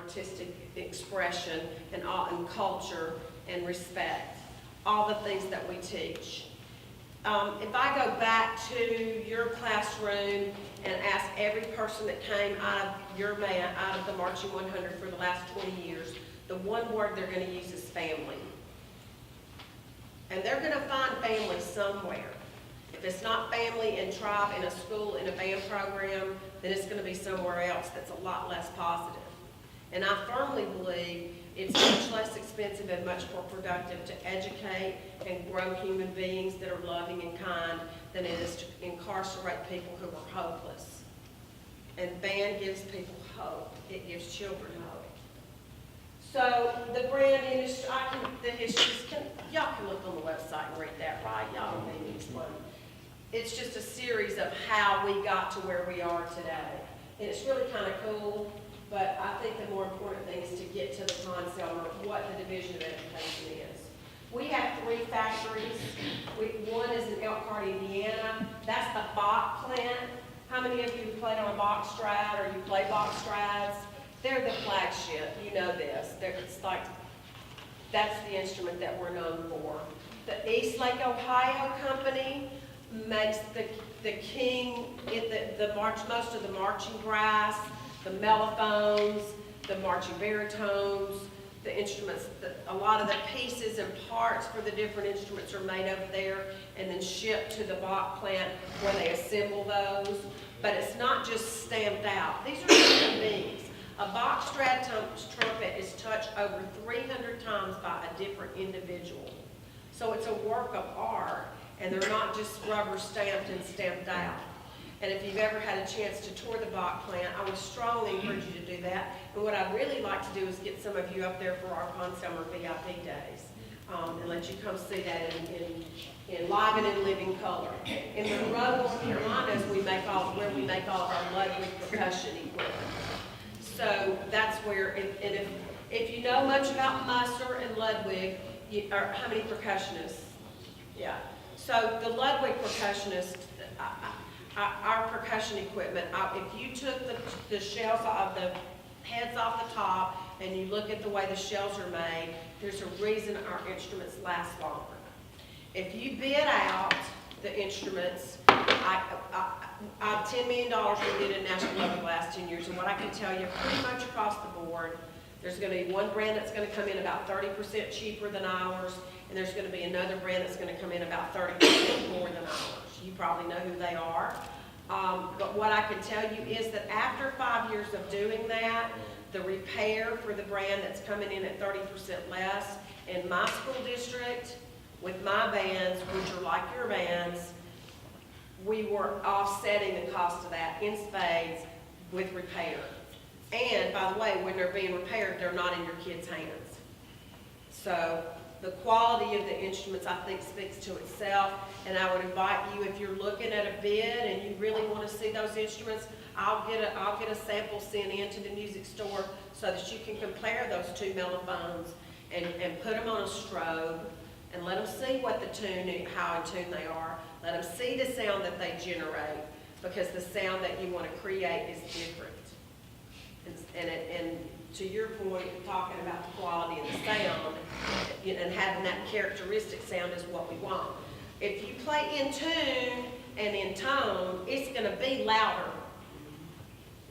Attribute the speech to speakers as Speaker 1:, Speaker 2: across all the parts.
Speaker 1: artistic expression and culture and respect, all the things that we teach. If I go back to your classroom and ask every person that came out of the Marching 100 for the last 20 years, the one word they're going to use is family. And they're going to find family somewhere. If it's not family and tribe in a school, in a band program, then it's going to be somewhere else that's a lot less positive. And I firmly believe it's much less expensive and much more productive to educate and grow human beings that are loving and kind than it is to incarcerate people who are hopeless. And band gives people hope. It gives children hope. So the brand industry, the histories, y'all can look on the website and read that, right? Y'all don't need me to explain. It's just a series of how we got to where we are today. And it's really kind of cool, but I think the more important thing is to get to the concept of what the Division of Education is. We have 3 factories. One is in Elkhart, Indiana. That's the Bach plant. How many of you played on a Bach Strad or you play Bach Strads? They're the flagship. You know this. It's like, that's the instrument that we're known for. The East Lake, Ohio company makes the king, most of the marching brass, the mellophones, the marching baritones, the instruments, a lot of the pieces and parts for the different instruments are made over there and then shipped to the Bach plant where they assemble those. But it's not just stamped out. These are human beings. A Bach Strad trumpet is touched over 300 times by a different individual. So it's a work of art, and they're not just rubber stamped and stamped out. And if you've ever had a chance to tour the Bach plant, I would strongly encourage you to do that. And what I'd really like to do is get some of you up there for our Selmer VIP days and let you come see that in live and in living color. In Monroe, North Carolina, is where we make all of our Ludwig percussion equipment. So that's where, if you know much about Musser and Ludwig, how many percussionists? Yeah. So the Ludwig percussionist, our percussion equipment, if you took the shells of the heads off the top and you look at the way the shells are made, there's a reason our instruments last longer. If you bid out the instruments, $10 million we did at national level the last 10 years, and what I can tell you pretty much across the board, there's going to be one brand that's going to come in about 30% cheaper than ours, and there's going to be another brand that's going to come in about 30% more than ours. You probably know who they are. But what I can tell you is that after 5 years of doing that, the repair for the brand that's coming in at 30% less, in my school district, with my bands, which are like your bands, we were offsetting the cost of that in spades with repair. And by the way, when they're being repaired, they're not in your kids' hands. So the quality of the instruments, I think, speaks to itself. And I would invite you, if you're looking at a bid and you really want to see those instruments, I'll get a sample sent in to the music store so that you can compare those 2 mellophones and put them on a strobe and let them see what the tune, how in tune they are. Let them see the sound that they generate, because the sound that you want to create is different. And to your point, talking about the quality of the sound and having that characteristic sound is what we want. If you play in tune and in tone, it's going to be louder.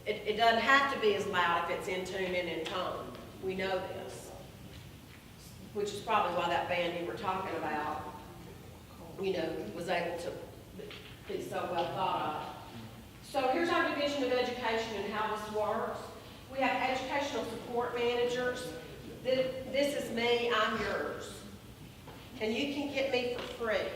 Speaker 1: It doesn't have to be as loud if it's in tune and in tone. We know this, which is probably why that band you were talking about, was able to be so well thought of. So here's our Division of Education and how this works. We have educational support managers. This is me, I'm yours. And you can get me for free.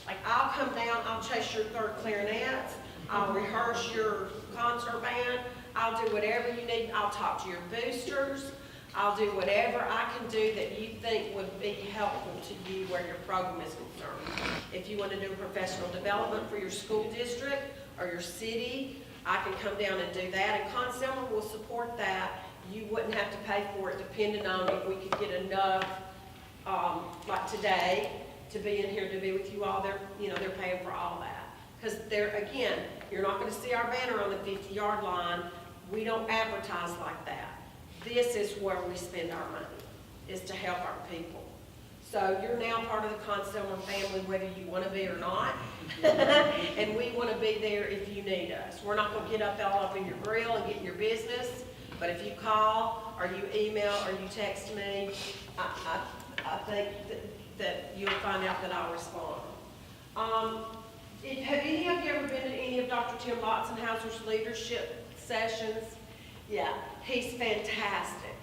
Speaker 1: Like, I'll come down, I'll chase your third clarinets, I'll rehearse your concert band, I'll do whatever you need. I'll talk to your boosters. I'll do whatever I can do that you think would be helpful to you where your program is concerned. If you want to do professional development for your school district or your city, I can come down and do that, and Conn Selmer will support that. You wouldn't have to pay for it, depending on if we could get enough, like today, to be in here to be with you all. They're paying for all that. Because again, you're not going to see our banner on the 50-yard line. We don't advertise like that. this is where we spend our money, is to help our people. So you're now part of the Conn Selmer family, whether you want to be or not. And we want to be there if you need us. We're not going to get all up in your grill and get in your business, but if you call, or you email, or you text me, I think that you'll find out that I'll respond. Have any of you ever been to any of Dr. Tim Lotzenhauser's leadership sessions? Yeah, he's fantastic.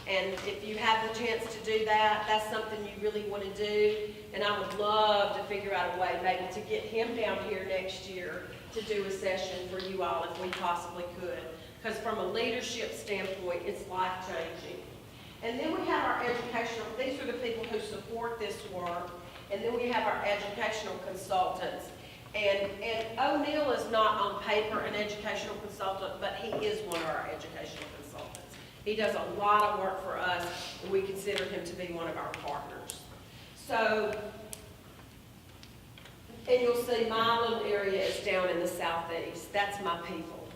Speaker 1: And if you have the chance to do that, that's something you really want to do. And I would love to figure out a way maybe to get him down here next year to do a session for you all if we possibly could. Because from a leadership standpoint, it's life-changing. And then we have our educational, these are the people who support this work. And then we have our educational consultants. And O'Neill is not on paper an educational consultant, but he is one of our educational consultants. He does a lot of work for us, and we consider him to be one of our partners. So, and you'll see my little area is down in the southeast. That's my people.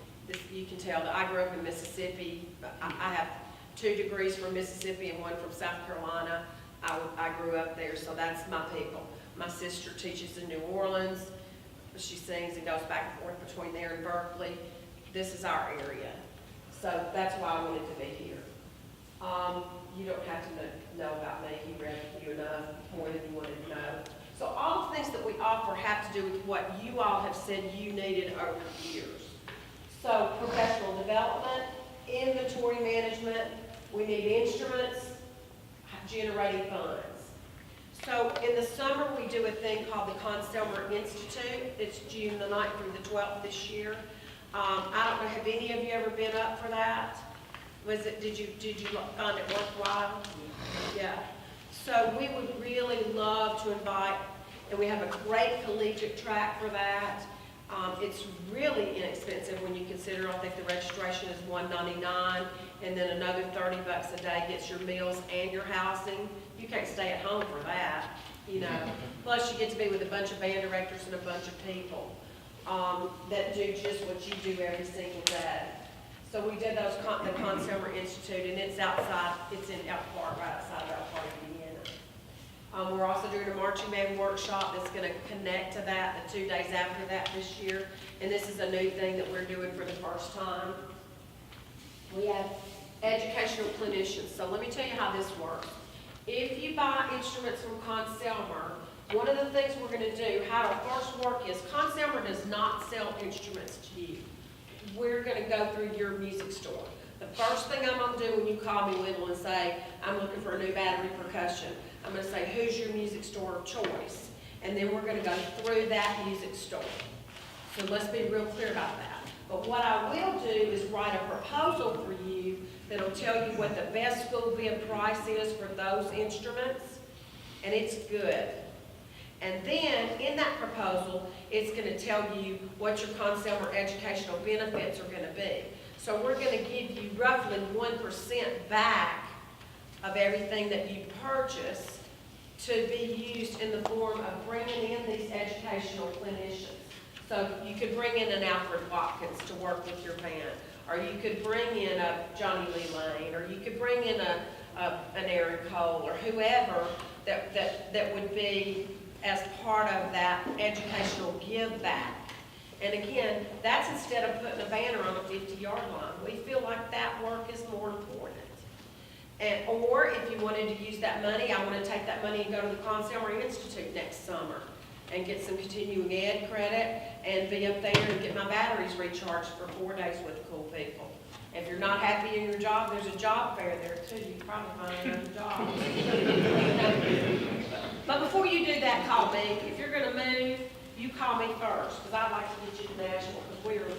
Speaker 1: You can tell that I grew up in Mississippi. I have 2 degrees from Mississippi and 1 from South Carolina. I grew up there, so that's my people. My sister teaches in New Orleans. She sings and goes back and forth between there and Berkeley. This is our area. So that's why I wanted to be here. You don't have to know about me. He read you enough, more than you wanted to know. So all the things that we offer have to do with what you all have said you needed over the years. So professional development, inventory management, we need instruments, generating funds. So in the summer, we do a thing called the Conn Selmer Institute. It's June the 9th through the 12th this year. I don't know, have any of you ever been up for that? Did you find it worthwhile? Yeah. So we would really love to invite, and we have a great collegiate track for that. It's really inexpensive when you consider, I think the registration is $199, and then another $30 a day gets your meals and your housing. You can't stay at home for that, you know. Plus you get to be with a bunch of band directors and a bunch of people that do just what you do every single day. So we did the Conn Selmer Institute, and it's outside, it's in Elk Park, right outside of Elk Park, Indiana. We're also doing a marching band workshop that's going to connect to that the 2 days after that this year. And this is a new thing that we're doing for the first time. We have educational clinicians. So let me tell you how this works. If you buy instruments from Conn Selmer, one of the things we're going to do, how it'll first work is Conn Selmer does not sell instruments to you. We're going to go through your music store. The first thing I'm going to do when you call me, Wendell, and say, I'm looking for a new battery percussion, I'm going to say, who's your music store of choice? And then we're going to go through that music store. So let's be real clear about that. But what I will do is write a proposal for you that'll tell you what the best school bid price is for those instruments, and it's good. And then in that proposal, it's going to tell you what your Conn Selmer educational benefits are going to be. So we're going to give you roughly 1% back of everything that you purchase to be used in the form of bringing in these educational clinicians. So you could bring in an Alfred Watkins to work with your band, or you could bring in a Johnny Lee Lane, or you could bring in an Aaron Cole, or whoever that would be as part of that educational give back. And again, that's instead of putting a banner on a 50-yard line. We feel like that work is more important. Or if you wanted to use that money, I want to take that money and go to the Conn Selmer Institute next summer and get some continuing ed credit and be up there and get my batteries recharged for 4 days with cool people. If you're not happy in your job, there's a job fair there too. You can probably find another job. But before you do that, call me. If you're going to move, you call me first, because I'd like to get you to Nashville, because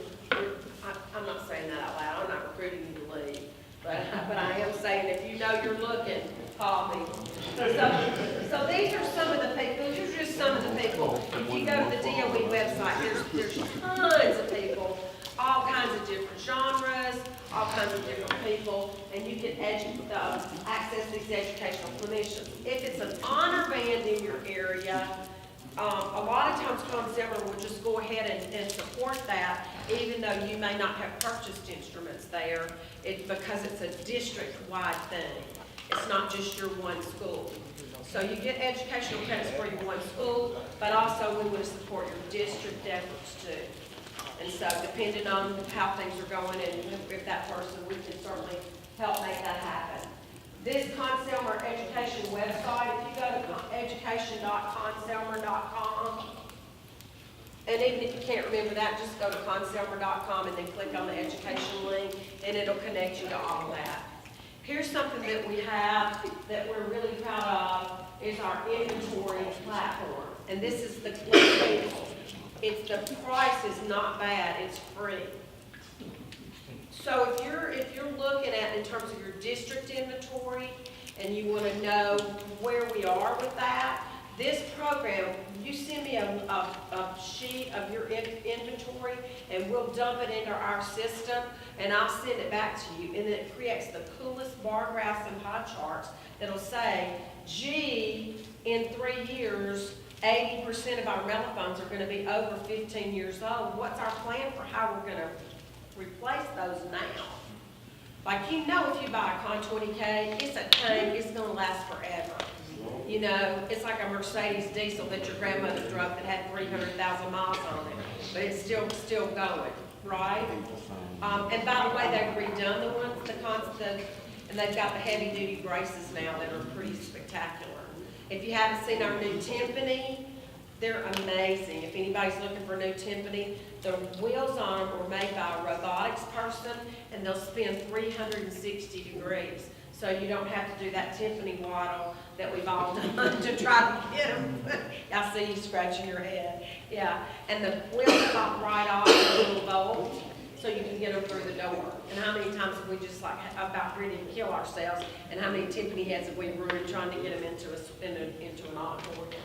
Speaker 1: I'm not saying that out loud. I'm not recruiting you to leave. But I am saying if you know you're looking, call me. So these are some of the people. These are just some of the people. If you go to the DOE website, there's tons of people, all kinds of different genres, all kinds of different people, and you can access these educational clinicians. If it's an honor band in your area, a lot of times Conn Selmer will just go ahead and support that, even though you may not have purchased instruments there, because it's a district-wide thing. It's not just your one school. So you get educational credits for your one school, but also we would support your district efforts too. And so depending on how things are going and if that person, we can certainly help make that happen. This Conn Selmer education website, if you go to education.conselmer.com, and even if you can't remember that, just go to conselmer.com and then click on the education link, and it'll connect you to all of that. Here's something that we have that we're really proud of, is our inventory platform. And this is the the price is not bad, it's free. So if you're looking at in terms of your district inventory and you want to know where we are with that, this program, you send me a sheet of your inventory and we'll dump it into our system and I'll send it back to you. And it creates the coolest bar graphs and pie charts that'll say, gee, in 3 years, 80% of our telephones are going to be over 15 years old. What's our plan for how we're going to replace those now? Like, if you buy a Conn 20K, it's a tank, it's going to last forever. You know, it's like a Mercedes diesel that your grandmother drove that had 300,000 miles on it, but it's still going, right? And by the way, they've redone the ones, and they've got the heavy-duty braces now that are pretty spectacular. If you haven't seen our new timpani, they're amazing. If anybody's looking for a new timpani, the wheels on them were made by a robotics person, and they'll spin 360 degrees. So you don't have to do that timpani waddle that we've all done to try to get them. I see you scratching your head. Yeah, and the wheels pop right off the little bolt, so you can get them through the door. And how many times have we just like about ready to kill ourselves, and how many timpani heads have we ruined trying to get them into an auditorium?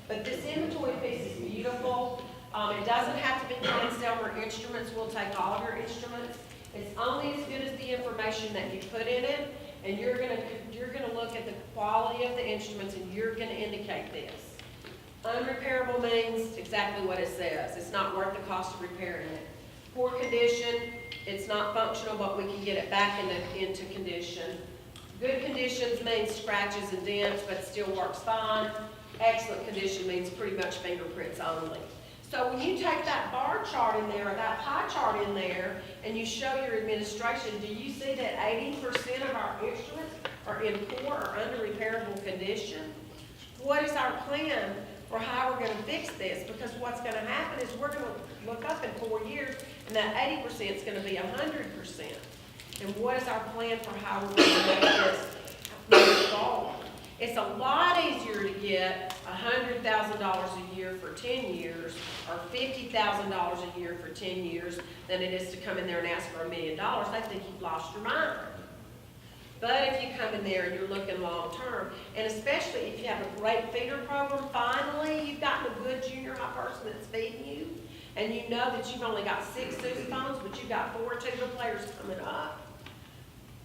Speaker 1: But this inventory piece is beautiful. It doesn't have to be Conn Selmer instruments. We'll take all of your instruments. It's only as good as the information that you put in it, and you're gonna look at the quality of the instruments, and you're gonna indicate this. Unrepairable means exactly what it says. It's not worth the cost of repairing it. Poor condition, it's not functional, but we can get it back into condition. Good conditions means scratches and dents, but still works fine. Excellent condition means pretty much fingerprints only. So when you take that bar chart in there, or that pie chart in there, and you show your administration, do you see that 80% of our instruments are in poor or under repairable condition? What is our plan for how we're going to fix this? Because what's going to happen is we're going to look up in 4 years, and that 80% is going to be 100%. And what is our plan for how we're going to make this move forward? It's a lot easier to get $100,000 a year for 10 years or $50,000 a year for 10 years than it is to come in there and ask for $1 million. They think you've lost your mind. But if you come in there and you're looking long term, and especially if you have a great feeder program, finally you've gotten a good junior high person that's feeding you, and you know that you've only got 6 sousaphones, but you've got 4 tuba players coming up.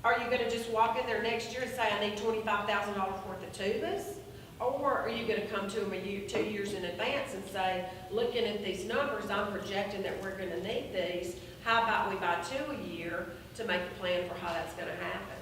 Speaker 1: Are you going to just walk in there next year and say, I need $25,000 worth of tubas? Or are you going to come to them 2 years in advance and say, looking at these numbers, I'm projecting that we're going to need these. How about we buy 2 a year to make a plan for how that's going to happen?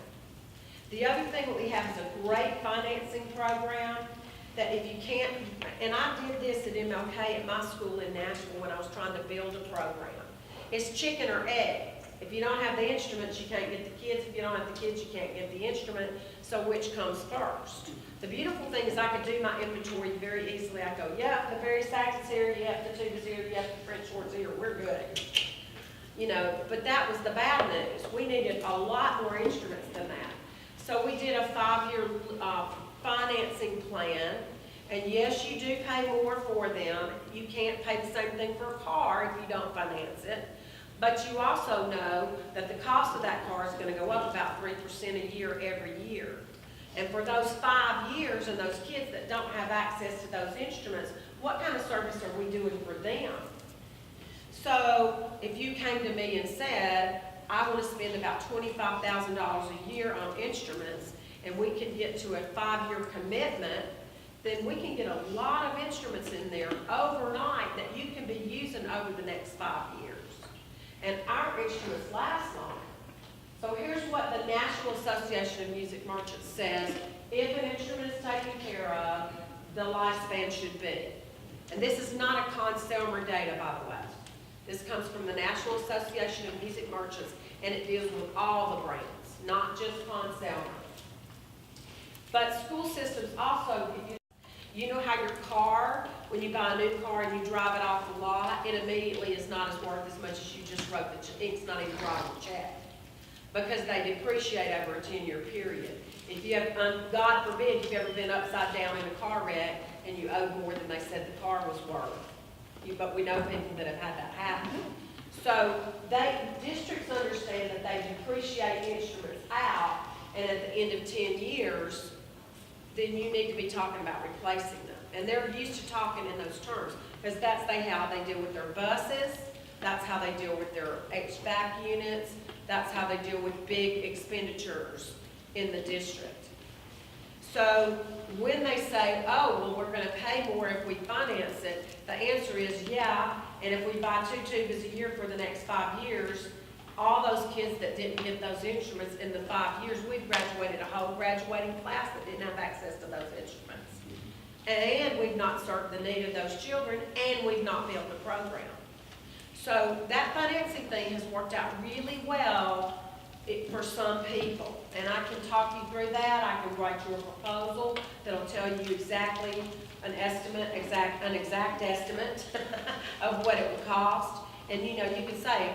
Speaker 1: The other thing that we have is a great financing program that if you can't, and I did this at MLK at my school in Nashville when I was trying to build a program. It's chicken or egg. If you don't have the instruments, you can't get the kids. If you don't have the kids, you can't get the instrument. So which comes first? The beautiful thing is I could do my inventory very easily. I go, yeah, the very sax is here, yeah, the tuba's here, yeah, the French horn's here, we're good. You know, but that was the bad news. We needed a lot more instruments than that. So we did a 5-year financing plan. And yes, you do pay more for them. You can't pay the same thing for a car if you don't finance it. But you also know that the cost of that car is going to go up about 3% a year every year. And for those 5 years and those kids that don't have access to those instruments, what kind of service are we doing for them? So if you came to me and said, I want to spend about $25,000 a year on instruments, and we can get to a 5-year commitment, then we can get a lot of instruments in there overnight that you can be using over the next 5 years. And our instruments last longer. So here's what the National Association of Music Merchants says, if an instrument is taken care of, the lifespan should be. And this is not a Conn Selmer data, by the way. This comes from the National Association of Music Merchants, and it deals with all the brands, not just Conn Selmer. But school systems also, you know how your car, when you buy a new car and you drive it off the lot, it immediately is not as worth as much as you just wrote the ink's not even dry on the check. Because they depreciate over a 10-year period. If you have, God forbid, you've ever been upside down in a car wreck and you owe more than they said the car was worth. But we know people that have had that happen. So districts understand that they depreciate instruments out, and at the end of 10 years, then you need to be talking about replacing them. And they're used to talking in those terms, because that's how they deal with their buses, that's how they deal with their HVAC units, that's how they deal with big expenditures in the district. So when they say, oh, well, we're going to pay more if we finance it, the answer is yeah, and if we buy 2 tubas a year for the next 5 years, all those kids that didn't get those instruments in the 5 years, we've graduated a whole graduating class that didn't have access to those instruments. And we've not served the need of those children, and we've not built the program. So that financing thing has worked out really well for some people. And I can talk you through that. I can write you a proposal that'll tell you exactly an exact estimate of what it would cost. And you can say,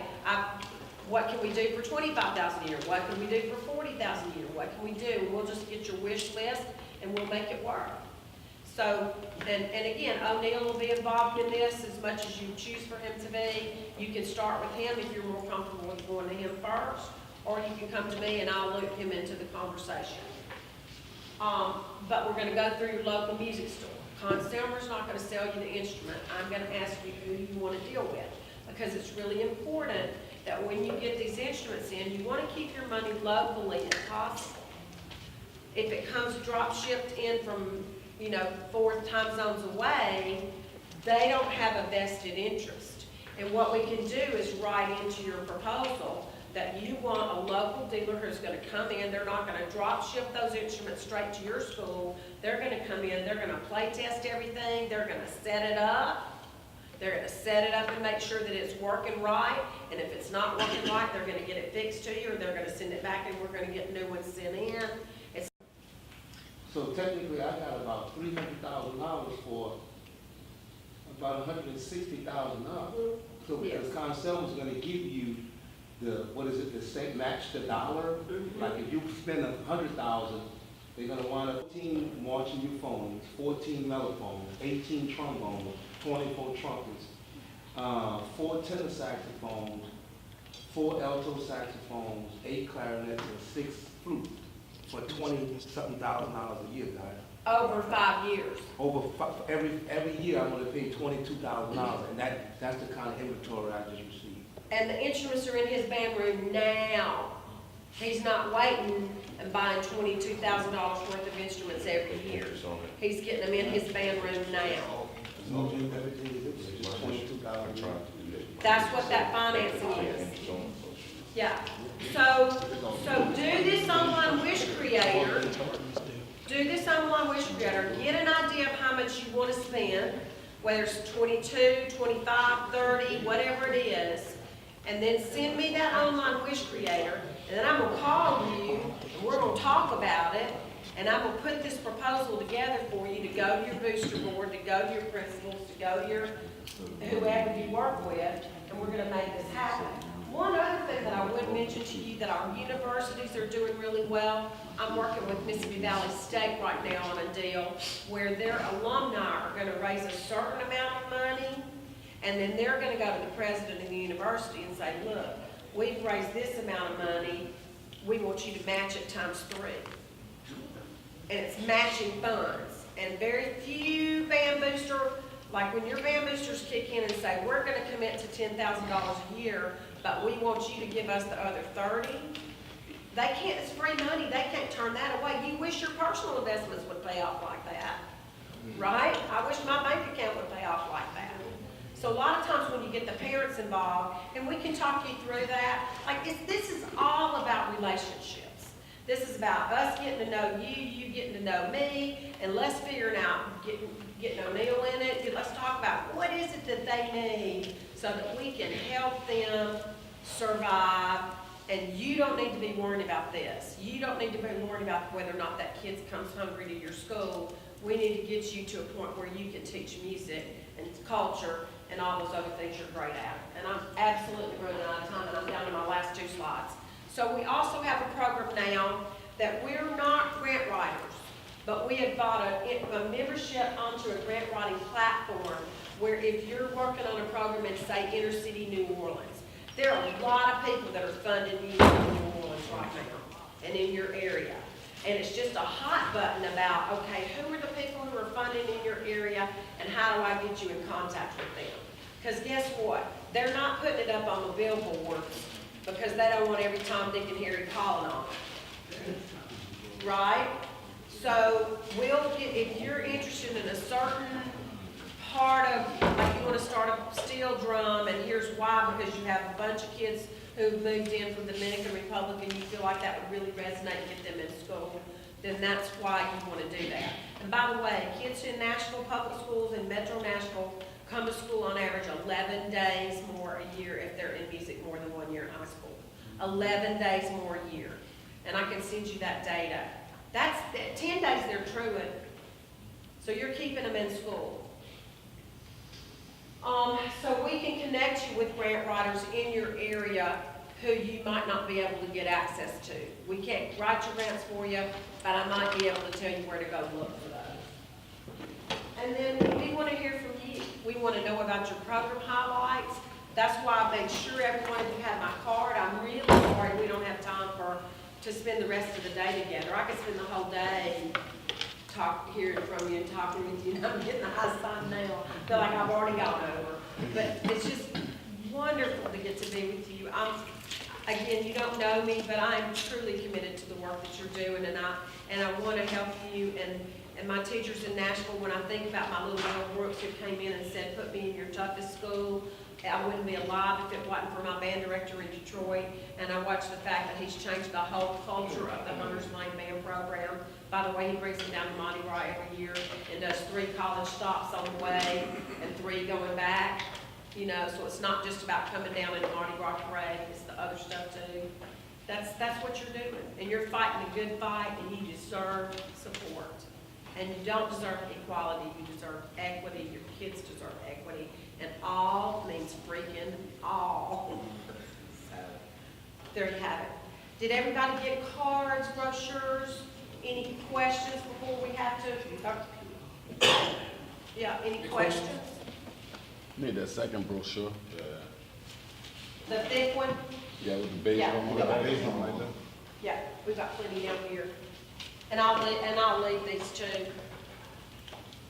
Speaker 1: what can we do for $25,000 a year? What can we do for $40,000 a year? What can we do? And we'll just get your wish list and we'll make it work. So, and again, O'Neill will be involved in this as much as you choose for him to be. You can start with him if you're more comfortable with going to him first, or you can come to me and I'll loop him into the conversation. But we're going to go through your local music store. Conn Selmer's not going to sell you the instrument. I'm going to ask you who you want to deal with, because it's really important that when you get these instruments in, you want to keep your money locally if possible. If it comes drop shipped in from 4 time zones away, they don't have a vested interest. And what we can do is write into your proposal that you want a local dealer who's going to come in. They're not going to drop ship those instruments straight to your school. They're going to come in, they're going to play test everything, they're going to set it up. They're going to set it up and make sure that it's working right. And if it's not working right, they're going to get it fixed to you, or they're going to send it back and we're going to get new ones sent in.
Speaker 2: So technically, I got about $300,000 for about $160,000. So because Conn Selmer is going to give you the same match the dollar. Like if you spend $100,000, they're going to want 14 marching euphoniums, 14 mellophones, 18 trombones, 24 trumpets, 4 tenor saxophones, 4 alto saxophones, 8 clarinets, and 6 flutes. For $20-something thousand a year, guys.
Speaker 1: Over 5 years.
Speaker 2: Every year I'm going to pay $22,000, and that's the kind of inventory I just received.
Speaker 1: And the instruments are in his band room now. He's not waiting and buying $22,000 worth of instruments every year. He's getting them in his band room now. That's what that financing is. Yeah. So do this online wish creator. Do this online wish creator. Get an idea of how much you want to spend, whether it's 22, 25, 30, whatever it is, and then send me that online wish creator, and then I'm going to call you, and we're going to talk about it, and I'm going to put this proposal together for you to go to your booster board, to go to your principals, to go to your whoever you work with, and we're going to make this happen. One other thing that I would mention to you that our universities are doing really well, I'm working with Mississippi Valley State right now on a deal where their alumni are going to raise a certain amount of money, and then they're going to go to the president of the university and say, look, we've raised this amount of money, we want you to match it ×3. And it's matching funds. And very few band booster, like when your band boosters kick in and say, we're going to commit to $10,000 a year, but we want you to give us the other 30, they can't, it's free money, they can't turn that away. You wish your personal investments would pay off like that. right? I wish my bank account would pay off like that. So a lot of times when you get the parents involved, and we can talk you through that, like this is all about relationships. This is about us getting to know you, you getting to know me, and let's figuring out, getting O'Neill in it. Let's talk about what is it that they need so that we can help them survive. And you don't need to be worried about this. You don't need to be worried about whether or not that kid comes hungry to your school. We need to get you to a point where you can teach music and culture and all those other things you're great at. And I'm absolutely running out of time, and I'm down to my last 2 slides. So we also have a program now that we're not grant writers, but we have bought a membership onto a grant writing platform where if you're working on a program in, say, inner city New Orleans, there are a lot of people that are funding you in New Orleans right now and in your area. And it's just a hot button about, okay, who are the people who are funding in your area and how do I get you in contact with them? Because guess what? They're not putting it up on the billboards because they don't want every Tom, Dick, and Harry calling on them. Right? So if you're interested in a certain part of, like you want to start a steel drum, and here's why, because you have a bunch of kids who've moved in from the Dominican Republic and you feel like that would really resonate and get them in school, then that's why you want to do that. And by the way, kids in Nashville public schools and Metro Nashville come to school on average 11 days more a year if they're in music more than 1 year in high school. 11 days more a year. And I can send you that data. That's 10 days they're truant. So you're keeping them in school. So we can connect you with grant writers in your area who you might not be able to get access to. We can't write your grants for you, but I might be able to tell you where to go look for those. And then we want to hear from you. We want to know about your program highlights. That's why I made sure everyone of you had my card. I'm really sorry we don't have time to spend the rest of the day together. I could spend the whole day hearing from you and talking with you, and I'm getting the high sign now. I feel like I've already gone over. But it's just wonderful to get to be with you. Again, you don't know me, but I am truly committed to the work that you're doing, and I want to help you. And my teachers in Nashville, when I think about my little girl Brooks who came in and said, put me in your toughest school, I wouldn't be alive if it wasn't for my band director in Detroit. And I watch the fact that he's changed the whole culture of the Hunters Lane band program. By the way, he brings them down to Mardi Gras every year and does 3 college stops on the way and 3 going back. You know, so it's not just about coming down in a Mardi Gras parade, it's the other stuff too. That's what you're doing. And you're fighting a good fight, and you deserve support. And you don't deserve equality, you deserve equity. Your kids deserve equity. And all means freaking all. So, there you have it. Did everybody get cards, brochures? Any questions before we have to? Yeah, any questions?
Speaker 3: Need that second brochure.
Speaker 1: The thick one?
Speaker 3: Yeah, with the base
Speaker 1: Yeah,
Speaker 3: on
Speaker 1: we got
Speaker 3: it.
Speaker 1: base
Speaker 3: Like that.
Speaker 1: Yeah, we've got plenty down here. And I'll leave these too.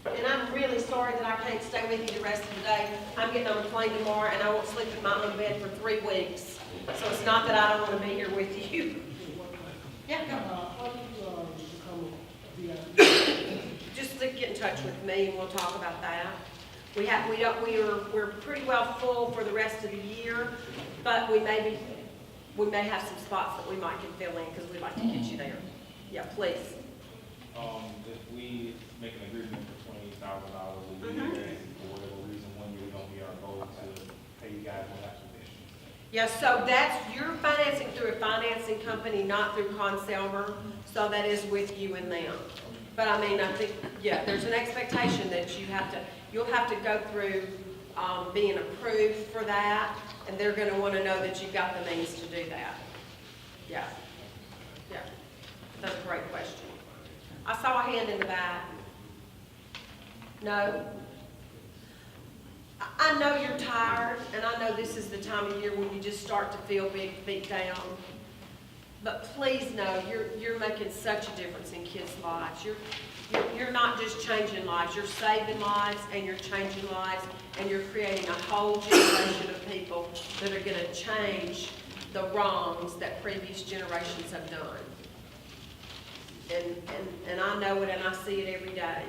Speaker 1: And I'm really sorry that I can't stay with you the rest of the day. I'm getting on a plane tomorrow, and I won't sleep in my own bed for 3 weeks. So it's not that I don't want to be here with you. Yeah, go.
Speaker 4: How do you become a VIP?
Speaker 1: Just get in touch with me, and we'll talk about that. We're pretty well full for the rest of the year, but we may have some spots that we might can fill in because we'd like to get you there. Yeah, please.
Speaker 5: If we make an agreement for $20,000 a year, and for whatever reason, 1 year don't meet our goal to pay you guys one extra bit.
Speaker 1: Yeah, so you're financing through a financing company, not through Conn Selmer, so that is with you and them. But I mean, I think, yeah, there's an expectation that you'll have to go through being approved for that, and they're gonna wanna know that you've got the means to do that. Yeah, yeah, that's a great question. I saw a hand in the back. No? I know you're tired, and I know this is the time of year when you just start to feel beat down. But please know, you're making such a difference in kids' lives. You're not just changing lives, you're saving lives, and you're changing lives, and you're creating a whole generation of people that are gonna change the wrongs that previous generations have done. And I know it, and I see it every day.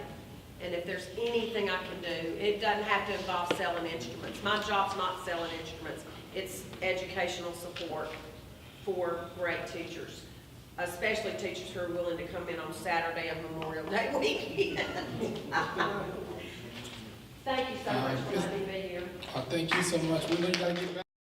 Speaker 1: And if there's anything I can do, it doesn't have to involve selling instruments. My job's not selling instruments. It's educational support for great teachers, especially teachers who are willing to come in on Saturday and Memorial Day weekend. Thank you so much for letting me be here.
Speaker 6: Thank you so much. We know you gotta get back.